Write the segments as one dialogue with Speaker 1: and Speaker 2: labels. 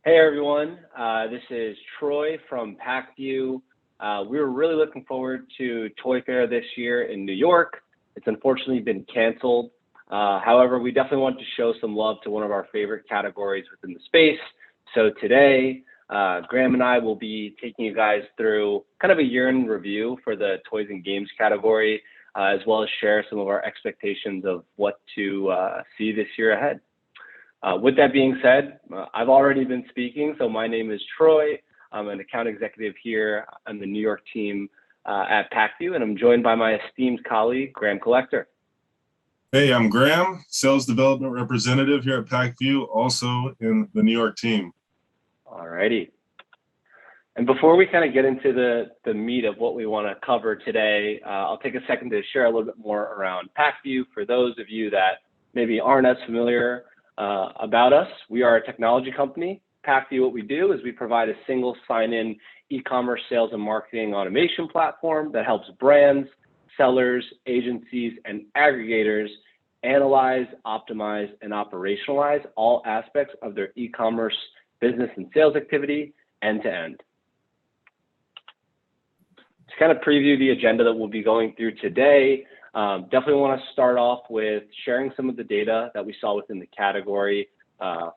Speaker 1: Hey everyone, this is Troy from Pacvue. We were really looking forward to Toy Fair this year in New York. It's unfortunately been canceled. However, we definitely want to show some love to one of our favorite categories within the space. So today, Graham and I will be taking you guys through kind of a year in review for the toys and games category, as well as share some of our expectations of what to see this year ahead. With that being said, I've already been speaking, so my name is Troy. I'm an account executive here on the New York team at Pacvue, and I'm joined by my esteemed colleague, Graham Collector.
Speaker 2: Hey, I'm Graham, Sales Development Representative here at Pacvue, also in the New York team.
Speaker 1: All righty. And before we kind of get into the meat of what we want to cover today, I'll take a second to share a little bit more around Pacvue. For those of you that maybe aren't as familiar about us, we are a technology company. Pacvue, what we do is we provide a single sign-in e-commerce sales and marketing automation platform that helps brands, sellers, agencies, and aggregators analyze, optimize, and operationalize all aspects of their e-commerce business and sales activity end to end. To kind of preview the agenda that we'll be going through today, definitely want to start off with sharing some of the data that we saw within the category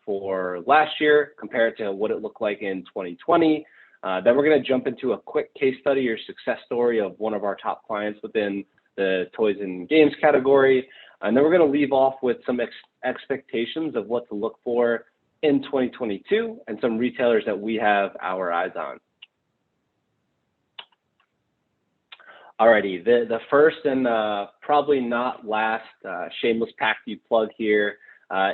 Speaker 1: for last year compared to what it looked like in 2020. Then we're going to jump into a quick case study or success story of one of our top clients within the toys and games category. And then we're going to leave off with some expectations of what to look for in 2022 and some retailers that we have our eyes on. Alrighty, the first and probably not last shameless Pacvue plug here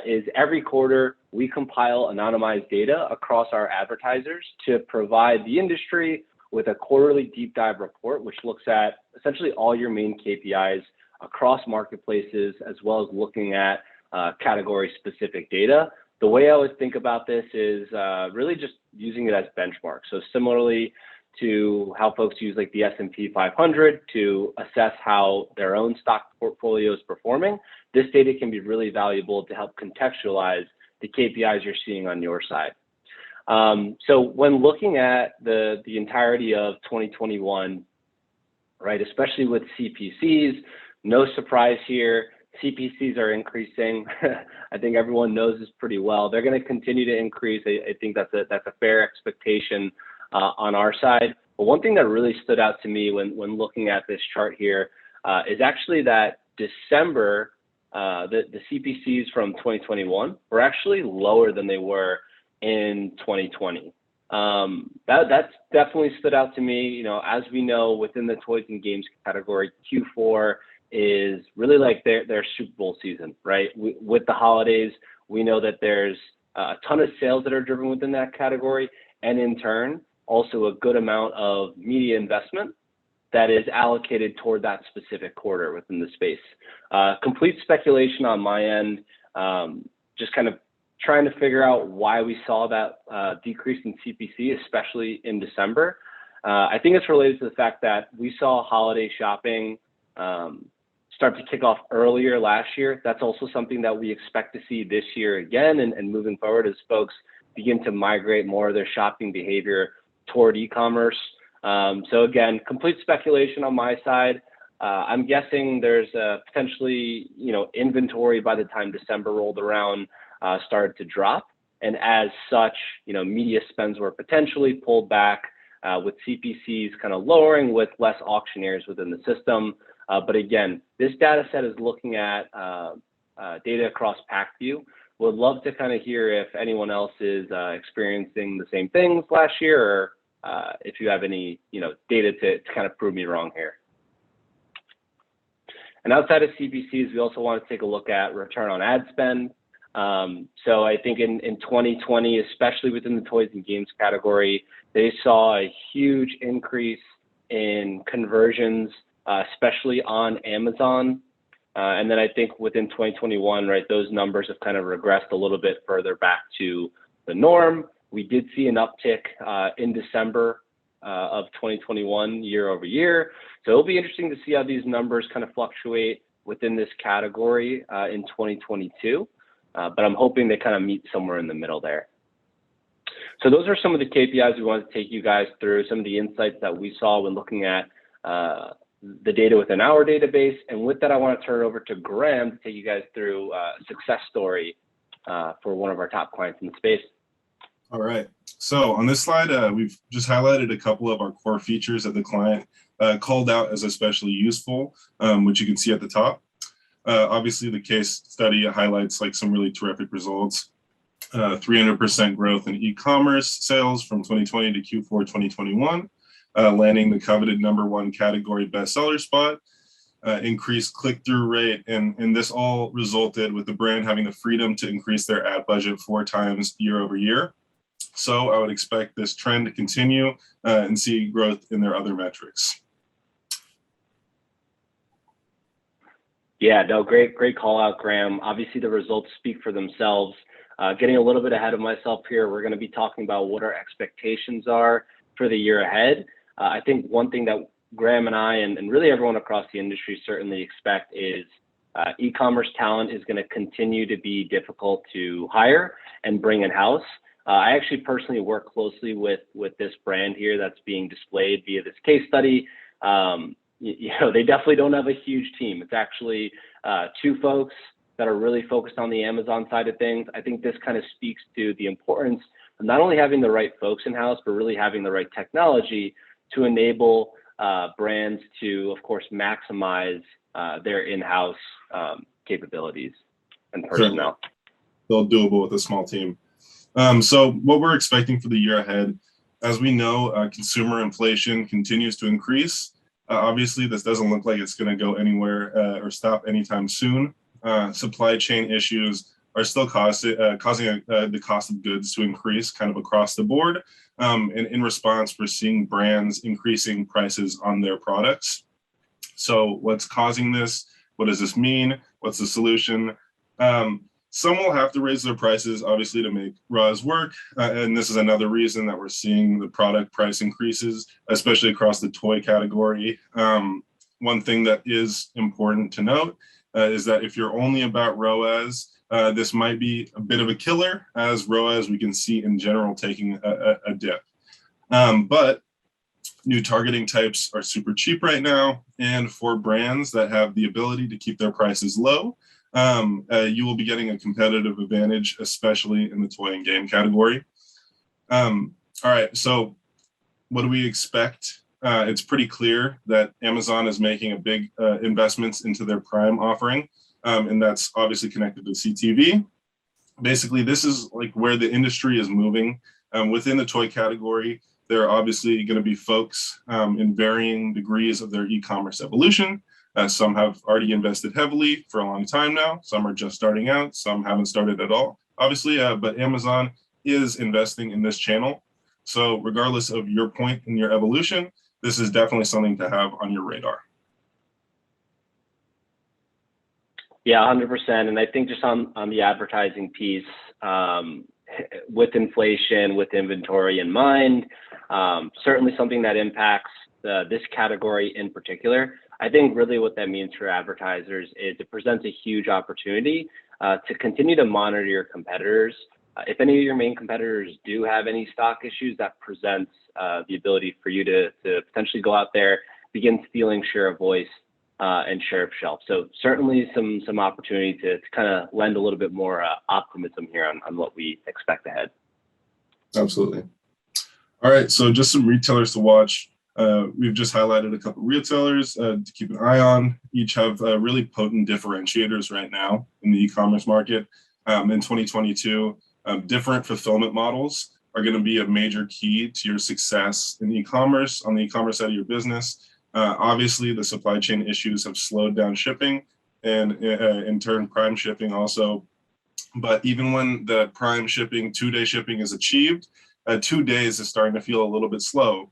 Speaker 1: is every quarter we compile anonymized data across our advertisers to provide the industry with a quarterly deep dive report, which looks at essentially all your main KPIs across marketplaces, as well as looking at category specific data. The way I would think about this is really just using it as benchmark. So similarly to how folks use like the S&P 500 to assess how their own stock portfolio is performing, this data can be really valuable to help contextualize the KPIs you're seeing on your side. So when looking at the entirety of 2021, right, especially with CPCs, no surprise here, CPCs are increasing. I think everyone knows this pretty well. They're going to continue to increase. I think that's a fair expectation on our side. But one thing that really stood out to me when looking at this chart here is actually that December, the CPCs from 2021 were actually lower than they were in 2020. That's definitely stood out to me. You know, as we know, within the toys and games category, Q4 is really like their Super Bowl season, right? With the holidays, we know that there's a ton of sales that are driven within that category, and in turn, also a good amount of media investment that is allocated toward that specific quarter within the space. Complete speculation on my end, just kind of trying to figure out why we saw that decrease in CPC, especially in December. I think it's related to the fact that we saw holiday shopping start to kick off earlier last year. That's also something that we expect to see this year again and moving forward as folks begin to migrate more of their shopping behavior toward e-commerce. So again, complete speculation on my side. I'm guessing there's potentially, inventory by the time December rolled around started to drop. And as such, media spends were potentially pulled back with CPCs kind of lowering with less auctioneers within the system. But again, this data set is looking at data across Pacvue. Would love to kind of hear if anyone else is experiencing the same things last year, or if you have any, data to kind of prove me wrong here. And outside of CPCs, we also want to take a look at return on ad spend. So I think in 2020, especially within the toys and games category, they saw a huge increase in conversions, especially on Amazon. And then I think within 2021, right, those numbers have kind of regressed a little bit further back to the norm. We did see an uptick in December of 2021 year over year. So it'll be interesting to see how these numbers kind of fluctuate within this category in 2022. But I'm hoping they kind of meet somewhere in the middle there. So those are some of the KPIs we wanted to take you guys through, some of the insights that we saw when looking at the data within our database. And with that, I want to turn it over to Graham to take you guys through a success story for one of our top clients in the space.
Speaker 2: All right. So on this slide, we've just highlighted a couple of our core features that the client called out as especially useful, which you can see at the top. Obviously, the case study highlights like some really terrific results. 300% growth in e-commerce sales from 2020 to Q4 2021, landing the coveted #1 category bestseller spot, increased click-through rate, and this all resulted with the brand having the freedom to increase their ad budget 4 times year over year. So I would expect this trend to continue and see growth in their other metrics.
Speaker 1: Yeah, no, great call out, Graham. Obviously, the results speak for themselves. Getting a little bit ahead of myself here, we're going to be talking about what our expectations are for the year ahead. I think one thing that Graham and I, and really everyone across the industry certainly expect is e-commerce talent is going to continue to be difficult to hire and bring in-house. I actually personally work closely with this brand here that's being displayed via this case study. They definitely don't have a huge team. It's actually 2 folks that are really focused on the Amazon side of things. I think this kind of speaks to the importance of not only having the right folks in-house, but really having the right technology to enable brands to, of course, maximize their in-house capabilities and personnel.
Speaker 2: They'll doable with a small team. So what we're expecting for the year ahead, as we know, consumer inflation continues to increase. Obviously, this doesn't look like it's going to go anywhere or stop anytime soon. Supply chain issues are still causing the cost of goods to increase kind of across the board. And in response, we're seeing brands increasing prices on their products. So what's causing this? What does this mean? What's the solution? Some will have to raise their prices, obviously, to make ROAS work. And this is another reason that we're seeing the product price increases, especially across the toy category. One thing that is important to note is that if you're only about ROAS, this might be a bit of a killer, as ROAS we can see in general taking a dip. But new targeting types are super cheap right now. And for brands that have the ability to keep their prices low, you will be getting a competitive advantage, especially in the toy and game category. All right, so what do we expect? It's pretty clear that Amazon is making a big investments into their Prime offering, and that's obviously connected to CTV. Basically, this is like where the industry is moving. Within the toy category, there are obviously going to be folks in varying degrees of their e-commerce evolution. Some have already invested heavily for a long time now. Some are just starting out. Some haven't started at all, obviously, but Amazon is investing in this channel. So regardless of your point in your evolution, this is definitely something to have on your radar.
Speaker 1: Yeah, 100%. And I think just on the advertising piece, with inflation, with inventory in mind, certainly something that impacts this category in particular. I think really what that means for advertisers is it presents a huge opportunity to continue to monitor your competitors. If any of your main competitors do have any stock issues, that presents the ability for you to potentially go out there, begin stealing share of voice and share of shelf. So certainly some opportunity to kind of lend a little bit more optimism here on what we expect ahead.
Speaker 2: Absolutely. All right, so just some retailers to watch. We've just highlighted a couple of retailers to keep an eye on. Each have really potent differentiators right now in the e-commerce market. In 2022, different fulfillment models are going to be a major key to your success in e-commerce, on the e-commerce side of your business. Obviously, the supply chain issues have slowed down shipping and in turn, Prime shipping also. But even when the Prime shipping, 2-day shipping is achieved, 2 days is starting to feel a little bit slow.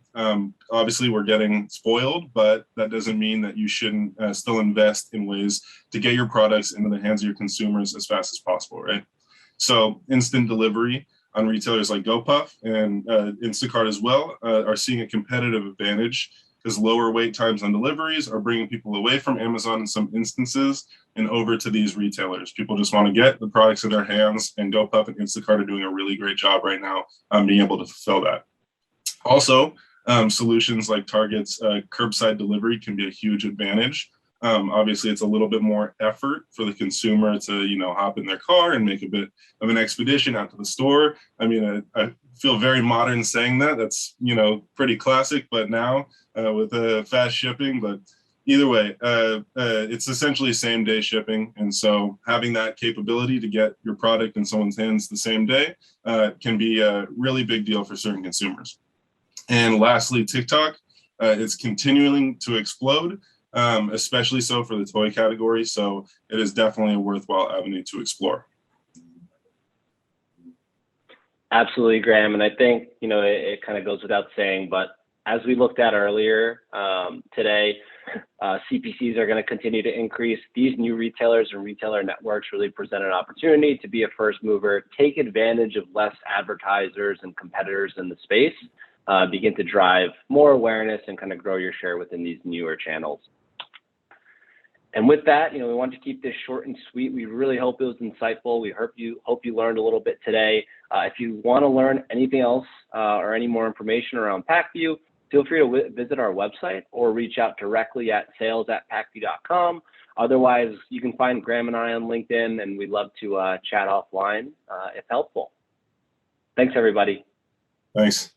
Speaker 2: Obviously, we're getting spoiled, but that doesn't mean that you shouldn't still invest in ways to get your products into the hands of your consumers as fast as possible, right? So instant delivery on retailers like Gopuff and Instacart as well are seeing a competitive advantage. because lower wait times on deliveries are bringing people away from Amazon in some instances and over to these retailers. People just want to get the products in their hands, and Gopuff and Instacart are doing a really great job right now being able to fulfill that. Also, solutions like Target's curbside delivery can be a huge advantage. Obviously, it's a little bit more effort for the consumer to, hop in their car and make a bit of an expedition out to the store. I mean, I feel very modern saying that. That's, pretty classic, but now with fast shipping. But either way, it's essentially same day shipping. And so having that capability to get your product in someone's hands the same day can be a really big deal for certain consumers. And lastly, TikTok, it's continuing to explode. Especially so for the toy category. So it is definitely a worthwhile avenue to explore.
Speaker 1: Absolutely, Graham. And I think, it kind of goes without saying, but as we looked at earlier today, CPCs are going to continue to increase. These new retailers and retailer networks really present an opportunity to be a first mover, take advantage of less advertisers and competitors in the space, begin to drive more awareness and kind of grow your share within these newer channels. And with that, we want to keep this short and sweet. We really hope it was insightful. We hope you learned a little bit today. If you want to learn anything else or any more information around Pacvue, feel free to visit our website or reach out directly at sales@pacvue.com. Otherwise, you can find Graham and I on LinkedIn, and we'd love to chat offline if helpful. Thanks, everybody.
Speaker 2: Thanks.